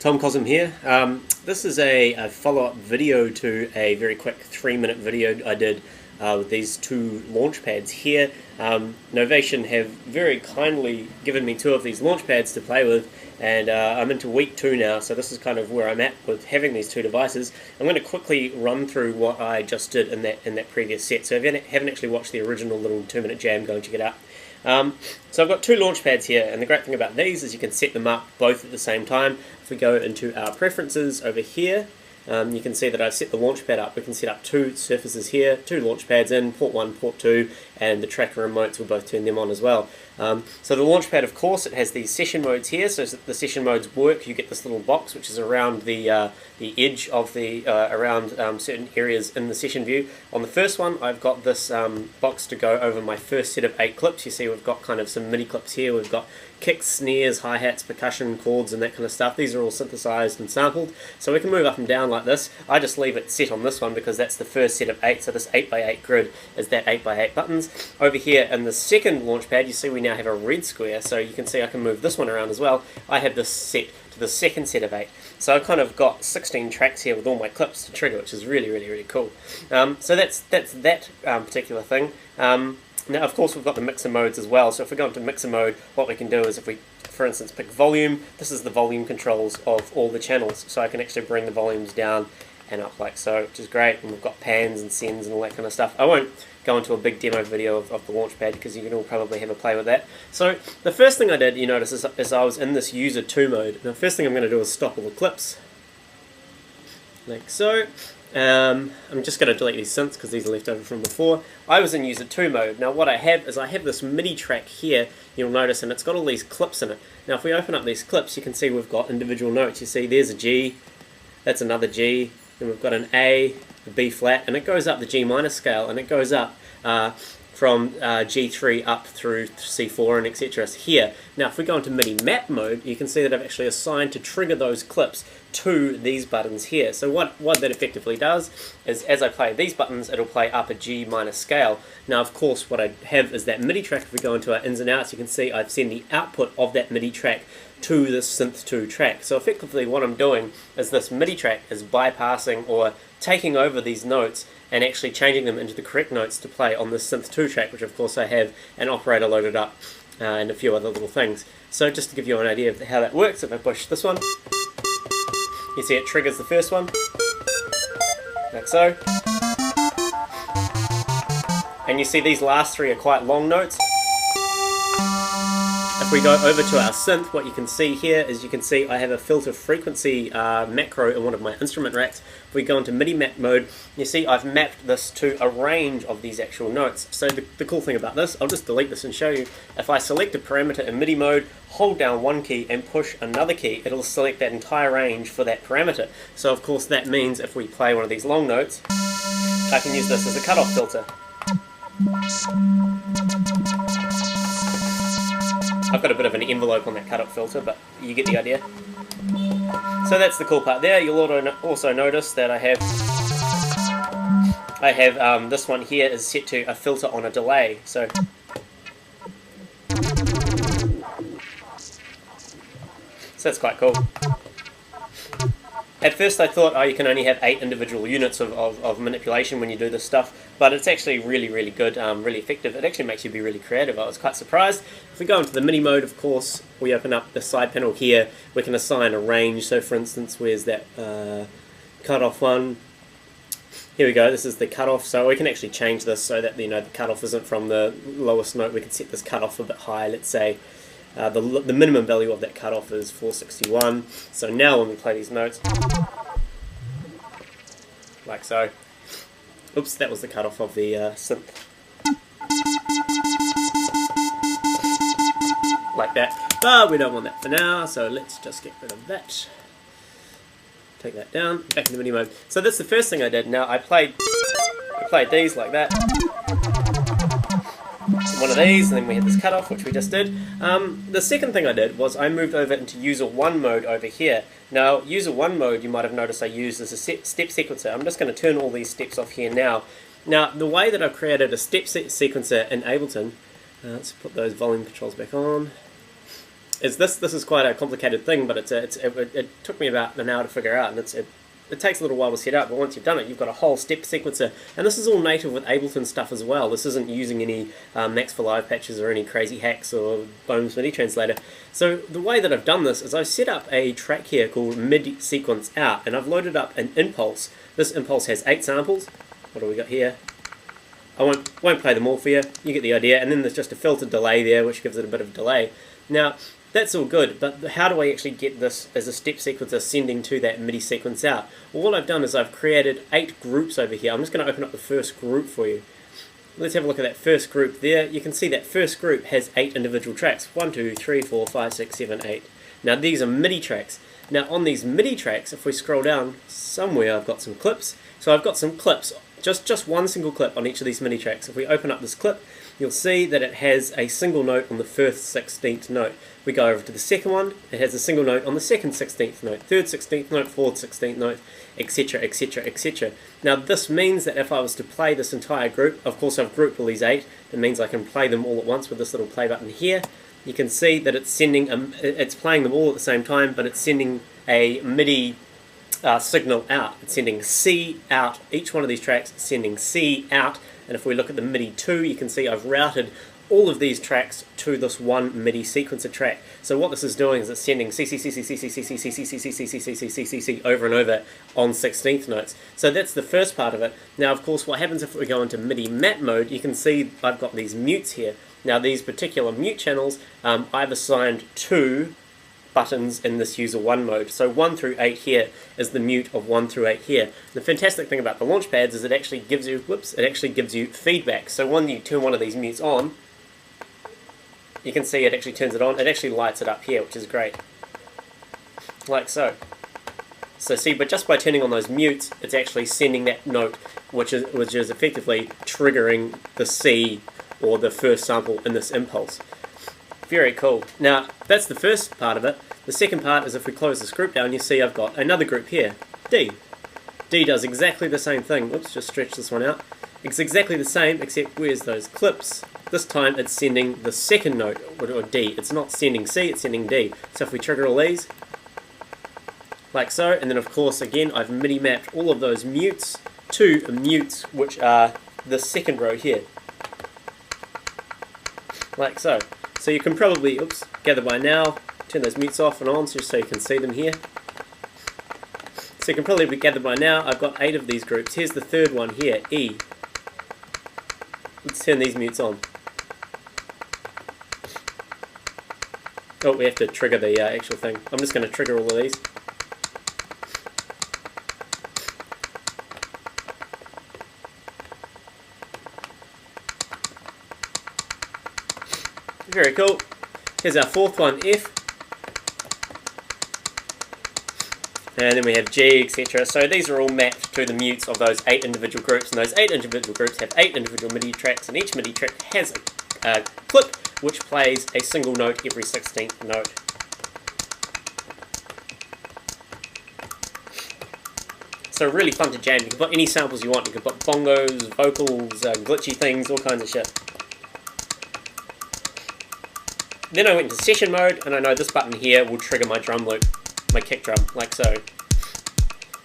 Tom Cosm here. This is a follow-up video to a very quick 3-minute video I did with these two launch pads here. Novation have very kindly given me 2 of these launch pads to play with, and I'm into week 2 now, so this is kind of where I'm at with having these 2 devices. I'm going to quickly run through what I just did in that previous set, so if you haven't actually watched the original little 2-minute jam, go and check it out. So I've got 2 launch pads here, and the great thing about these is you can set them up both at the same time. If we go into our preferences over here, you can see that I've set the launch pad up. We can set up 2 surfaces here, 2 launch pads in, port 1, port 2, and the tracker remotes will both turn them on as well. So the launch pad, of course, it has these session modes here, so the session modes work. You get this little box which is around the edge of the, around certain areas in the session view. On the first one, I've got this box to go over my first set of 8 clips. You see we've got kind of some MIDI clips here. We've got kicks, snares, hi-hats, percussion, chords, and that kind of stuff. These are all synthesized and sampled, so we can move up and down like this. I just leave it set on this one because that's the first set of 8, so this 8x8 grid is that 8x8 buttons. Over here in the second launch pad, you see we now have a red square, so you can see I can move this one around as well. I have this set to the second set of 8. So I've kind of got 16 tracks here with all my clips to trigger, which is really cool. So that's that particular thing. Now, of course, we've got the mixer modes as well. So if we go into mixer mode, what we can do is if we, for instance, pick volume, this is the volume controls of all the channels. So I can actually bring the volumes down and up like so, which is great. And we've got pans and sends and all that kind of stuff. I won't go into a big demo video of the Launchpad because you can all probably have a play with that. So the first thing I did, you notice, is I was in this user 2 mode. Now, the first thing I'm going to do is stop all the clips, like so. I'm just going to delete these synths because these are left over from before. I was in user 2 mode. Now what I have is I have this MIDI track here, you'll notice, and it's got all these clips in it. Now if we open up these clips, you can see we've got individual notes. You see there's a G, that's another G, and we've got an A, a B flat, and it goes up the G minor scale, and it goes up from G3 up through C4 and etc. here. Now if we go into MIDI map mode, you can see that I've actually assigned to trigger those clips to these buttons here. So what that effectively does is as I play these buttons, it'll play up a G minor scale. Now of course what I have is that MIDI track. If we go into our ins and outs, you can see I've sent the output of that MIDI track to this synth 2 track. So effectively what I'm doing is this MIDI track is bypassing or taking over these notes and actually changing them into the correct notes to play on this synth 2 track, which of course I have an operator loaded up and a few other little things. So just to give you an idea of how that works, if I push this one, you see it triggers the first one, like so. And you see these last 3 are quite long notes. If we go over to our synth, what you can see here is you can see I have a filter frequency macro in one of my instrument racks. If we go into MIDI map mode, you see I've mapped this to a range of these actual notes. So the cool thing about this, I'll just delete this and show you. If I select a parameter in MIDI mode, hold down one key and push another key, it'll select that entire range for that parameter. So of course that means if we play one of these long notes, I can use this as a cutoff filter. I've got a bit of an envelope on that cutoff filter, but you get the idea. So that's the cool part there. You'll also notice that I have this one here is set to a filter on a delay. So that's quite cool. At first I thought, oh, you can only have 8 individual units of manipulation when you do this stuff, but it's actually really good, really effective. It actually makes you be really creative. I was quite surprised. If we go into the MIDI mode, of course, we open up the side panel here, we can assign a range. So for instance, where's that cutoff one? Here we go, this is the cutoff, so we can actually change this so that the cutoff isn't from the lowest note. We can set this cutoff a bit high, let's say. The minimum value of that cutoff is 461. So now when we play these notes, like so, oops, that was the cutoff of the synth, like that. But we don't want that for now, so let's just get rid of that. Take that down, back in the MIDI mode. So that's the first thing I did. Now I played these like that. One of these, and then we had this cutoff, which we just did. The second thing I did was I moved over into user 1 mode over here. Now, user 1 mode, you might have noticed I used as a step sequencer. I'm just going to turn all these steps off here now. Now, the way that I've created a step sequencer in Ableton, let's put those volume controls back on, is this. This is quite a complicated thing, but it took me about an hour to figure out, and it takes a little while to set up, but once you've done it, you've got a whole step sequencer, and this is all native with Ableton stuff as well. This isn't using any Max for Live patches or any crazy hacks or Bones MIDI translator. So the way that I've done this is I've set up a track here called mid sequence out, and I've loaded up an impulse. This impulse has 8 samples. What do we got here? I won't play them all for you. You get the idea. And then there's just a filtered delay there, which gives it a bit of delay. Now, that's all good, but how do I actually get this as a step sequencer sending to that MIDI sequence out? Well, what I've done is I've created 8 groups over here. I'm just going to open up the first group for you. Let's have a look at that first group there. You can see that first group has 8 individual tracks. 1, 2, 3, 4, 5, 6, 7, 8. Now, these are MIDI tracks. Now, on these MIDI tracks, if we scroll down somewhere, I've got some clips. So I've got some clips, just one single clip on each of these MIDI tracks. If we open up this clip, you'll see that it has a single note on the first 16th note. We go over to the second one, it has a single note on the second 16th note, third 16th note, fourth 16th note, etc, etc, etc. Now this means that if I was to play this entire group, of course I've grouped all these 8, it means I can play them all at once with this little play button here. You can see that it's sending, it's playing them all at the same time, but it's sending a MIDI signal out. It's sending C out. Each one of these tracks is sending C out, and if we look at the MIDI 2, you can see I've routed all of these tracks to this one MIDI sequencer track. So what this is doing is it's sending C, C, C, C, C, C, C, C, C, C, C, C, C, C, C, C, C, C, C over and over on 16th notes. So that's the first part of it. Now, of course, what happens if we go into MIDI map mode, you can see I've got these mutes here. Now, these particular mute channels, I've assigned 2 buttons in this user 1 mode. So 1 through 8 here is the mute of 1 through 8 here. The fantastic thing about the Launchpads is it actually gives you feedback. So when you turn one of these mutes on, you can see it actually turns it on. It actually lights it up here, which is great. Like so. So see, but just by turning on those mutes, it's actually sending that note, which is effectively triggering the C or the first sample in this impulse. Very cool. Now, that's the first part of it. The second part is if we close this group down, you see I've got another group here, D. D does exactly the same thing. Oops, just stretch this one out. It's exactly the same, except where's those clips? This time it's sending the second note, or D. It's not sending C, it's sending D. So if we trigger all these, like so, and then of course, again, I've MIDI mapped all of those mutes to mutes, which are the second row here. Like so. So you can probably, gather by now, turn those mutes off and on just so you can see them here. So you can probably gather by now, I've got 8 of these groups. Here's the third one here, E. Let's turn these mutes on. Oh, we have to trigger the actual thing. I'm just going to trigger all of these. Very cool. Here's our fourth one, F. And then we have G, etc. So these are all mapped to the mutes of those 8 individual groups, and those 8 individual groups have 8 individual MIDI tracks, and each MIDI track has a clip which plays a single note every 16th note. So really fun to jam. You can put any samples you want. You can put bongos, vocals, glitchy things, all kinds of shit. Then I went to session mode, and I know this button here will trigger my drum loop, my kick drum, like so.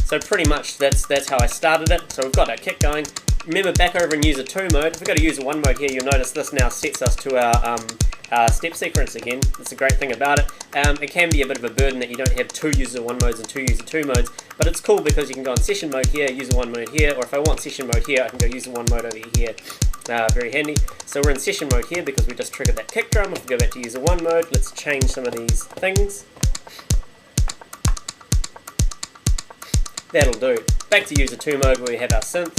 So pretty much that's how I started it. So we've got our kick going. Remember, back over in user 2 mode, if we go to user 1 mode here, you'll notice this now sets us to our step sequence again. That's a great thing about it. It can be a bit of a burden that you don't have 2 user 1 modes and 2 user 2 modes, but it's cool because you can go in session mode here, user 1 mode here, or if I want session mode here, I can go user 1 mode over here. Very handy. So we're in session mode here because we just triggered that kick drum. If we go back to user 1 mode, let's change some of these things. That'll do. Back to user 2 mode where we have our synth.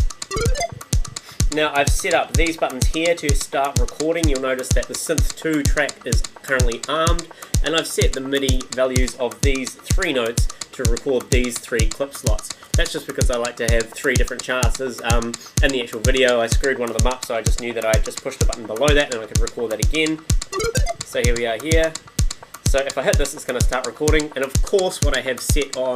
Now I've set up these buttons here to start recording. You'll notice that the synth 2 track is currently armed, and I've set the MIDI values of these 3 notes to record these 3 clip slots. That's just because I like to have 3 different chances. In the actual video I screwed one of them up, so I just knew that I just pushed the button below that and I could record that again. So here we are here. So if I hit this, it's going to start recording, and of course what I have set on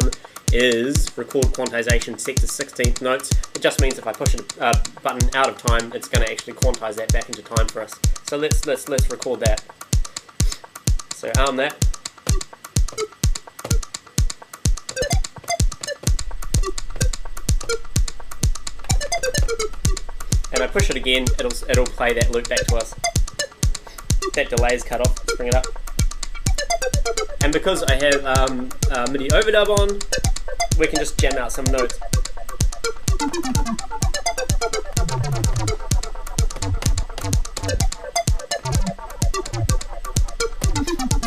is record quantization set to 16th notes. It just means if I push a button out of time, it's going to actually quantize that back into time for us. So let's record that. So arm that. And I push it again, it'll play that loop back to us. That delay is cut off. Let's bring it up. And because I have MIDI overdub on, we can just jam out some notes.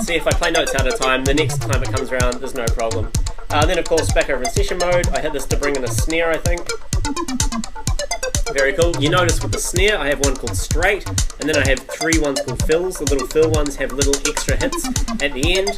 See, if I play notes out of time, the next time it comes around, there's no problem. Then of course, back over in session mode, I hit this to bring in a snare, I think. Very cool. You notice with the snare, I have one called straight, and then I have 3 ones called fills. The little fill ones have little extra hits at the end.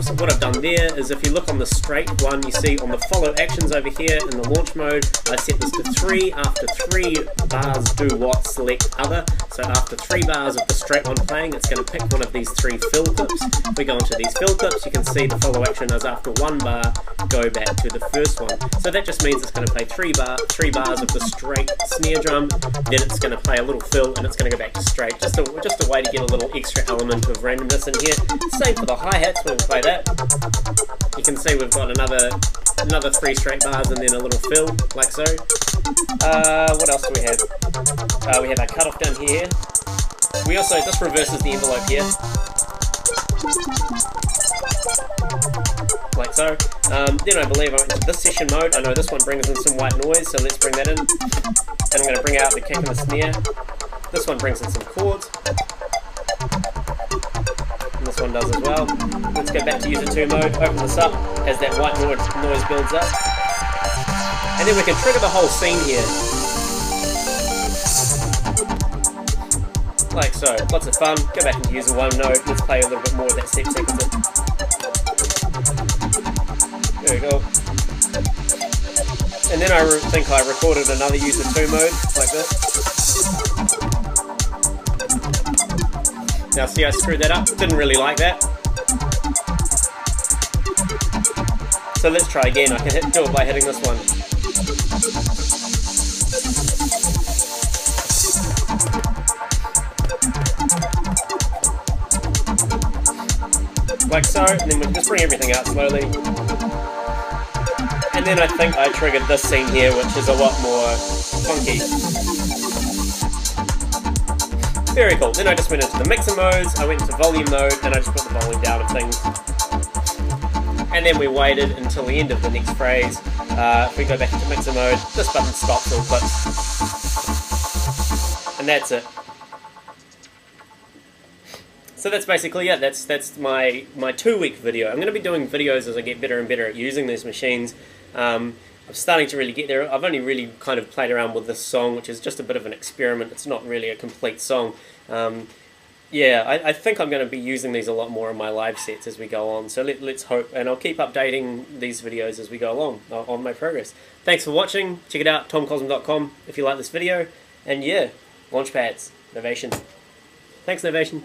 So what I've done there is, if you look on the straight one, you see on the follow actions over here in the launch mode, I set this to 3. After 3 bars, do what, select other. So after 3 bars of the straight one playing, it's going to pick one of these 3 fill clips. We go into these fill clips, you can see the follow action is after 1 bar, go back to the first one. So that just means it's going to play 3 bars of the straight snare drum, then it's going to play a little fill, and it's going to go back to straight. Just a way to get a little extra element of randomness in here. Same for the hi-hats when we play that. You can see we've got another 3 straight bars and then a little fill, like so. What else do we have? We have our cutoff down here. We also, this reverses the envelope here. Like so. Then I believe I went to this session mode. I know this one brings in some white noise, so let's bring that in. And I'm going to bring out the kick and the snare. This one brings in some chords. And this one does as well. Let's go back to user 2 mode, open this up as that white noise builds up. And then we can trigger the whole scene here. Like so. Lots of fun. Go back into user 1 mode. Let's play a little bit more of that sequence. There we go. And then I think I recorded another user 2 mode, like this. Now see, I screwed that up. Didn't really like that. So let's try again. I can do it by hitting this one. Like so, and then we can just bring everything out slowly. And then I think I triggered this scene here, which is a lot more funky. Very cool. Then I just went into the mixer modes, I went into volume mode, and I just put the volume down of things. And then we waited until the end of the next phrase. If we go back into mixer mode, this button stops all clips. And that's it. So that's basically it. That's my 2-week video. I'm going to be doing videos as I get better and better at using these machines. I'm starting to really get there. I've only really kind of played around with this song, which is just a bit of an experiment. It's not really a complete song. Yeah, I think I'm going to be using these a lot more in my live sets as we go on. So let's hope, and I'll keep updating these videos as we go along on my progress. Thanks for watching. Check it out, tomcosm.com if you like this video. And yeah, Launchpads, Novation. Thanks, Novation.